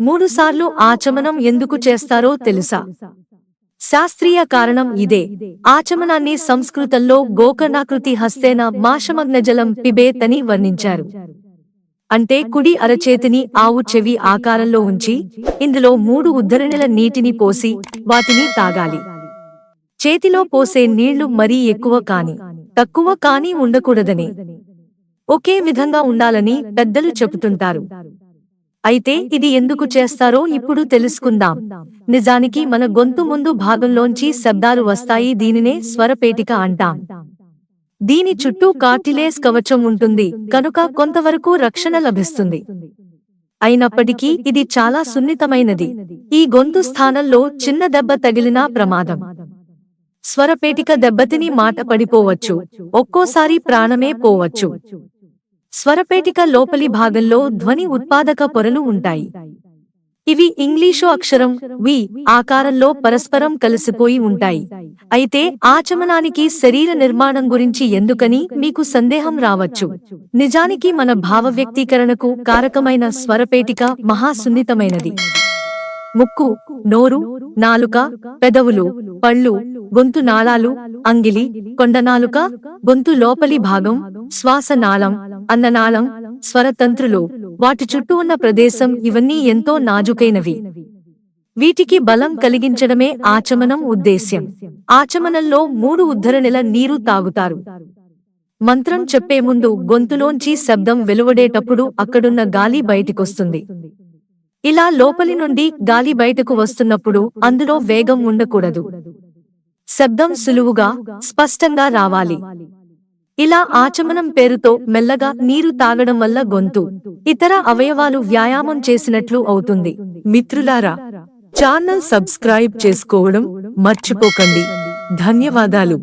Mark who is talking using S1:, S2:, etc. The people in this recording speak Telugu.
S1: 3 సార్లు ఆచమనం ఎందుకు చేస్తారో తెలుసా? శాస్త్రీయ కారణం ఇదే. ఆచమనాన్ని సంస్కృతంలో గోకర్ణాకృతి హస్తేన మాషమగ్నజలం పిబేత్ అని వర్ణించారు. అంటే కుడి అరచేతిని ఆవు చెవి ఆకారంలో ఉంచి ఇందులో 3 ఉద్ధరణిల నీటిని పోసి వాటిని తాగాలి. చేతిలో పోసే నీళ్లు మరీ ఎక్కువ కాని తక్కువ కాని ఉండకూడదని, ఒకే విధంగా ఉండాలని పెద్దలు చెబుతుంటారు. అయితే ఇది ఎందుకు చేస్తారో ఇప్పుడు తెలుసుకుందాం. నిజానికి మన గొంతు ముందు భాగంలోంచి శబ్దాలు వస్తాయి. దీనినే స్వరపేటిక అంటాం. దీని చుట్టూ కార్టిలేజ్ కవచం ఉంటుంది కనుక కొంతవరకు రక్షణ లభిస్తుంది. అయినప్పటికీ ఇది చాలా సున్నితమైనది. ఈ గొంతు స్థానంలో చిన్న దెబ్బ తగిలినా ప్రమాదం. స్వరపేటిక దెబ్బతిని మాట పడిపోవచ్చు, ఒక్కోసారి ప్రాణమే పోవచ్చు. స్వరపేటిక లోపలి భాగంలో ధ్వని ఉత్పాదక పొరలు ఉంటాయి. ఇవి ఇంగ్లీషు అక్షరం వి ఆకారంలో పరస్పరం కలిసిపోయి ఉంటాయి. అయితే ఆచమనానికి శరీర నిర్మాణం గురించి ఎందుకని మీకు సందేహం రావచ్చు. నిజానికి మన భావ వ్యక్తీకరణకు కారకమైన స్వరపేటిక మహా సున్నితమైనది. ముక్కు, నోరు, నాలుక, పెదవులు, పళ్ళు, గొంతు నాళాలు, అంగిలి, కొండనాలుక, గొంతు లోపలి భాగం, శ్వాసనాళం, అన్ననాళం, స్వరతంత్రులు, వాటి చుట్టూ ఉన్న ప్రదేశం ఇవన్నీ ఎంతో నాజుకైనవి. వీటికి బలం కలిగించడమే ఆచమనం ఉద్దేశ్యం. ఆచమనంలో 3 ఉద్ధరణిల నీరు తాగుతారు. మంత్రం చెప్పే ముందు గొంతులోంచి శబ్దం వెలువడేటప్పుడు అక్కడున్న గాలి బయటికొస్తుంది. ఇలా లోపలి నుండి గాలి బయటకు వస్తున్నప్పుడు అందులో వేగం ఉండకూడదు. శబ్దం సులువుగా, స్పష్టంగా రావాలి. ఇలా ఆచమనం పేరుతో మెల్లగా నీరు తాగడం వల్ల గొంతు, ఇతర అవయవాలు వ్యాయామం చేసినట్లు అవుతుంది. మిత్రులారా, ఛానల్ సబ్స్క్రైబ్ చేసుకోవడం మర్చిపోకండి. ధన్యవాదాలు.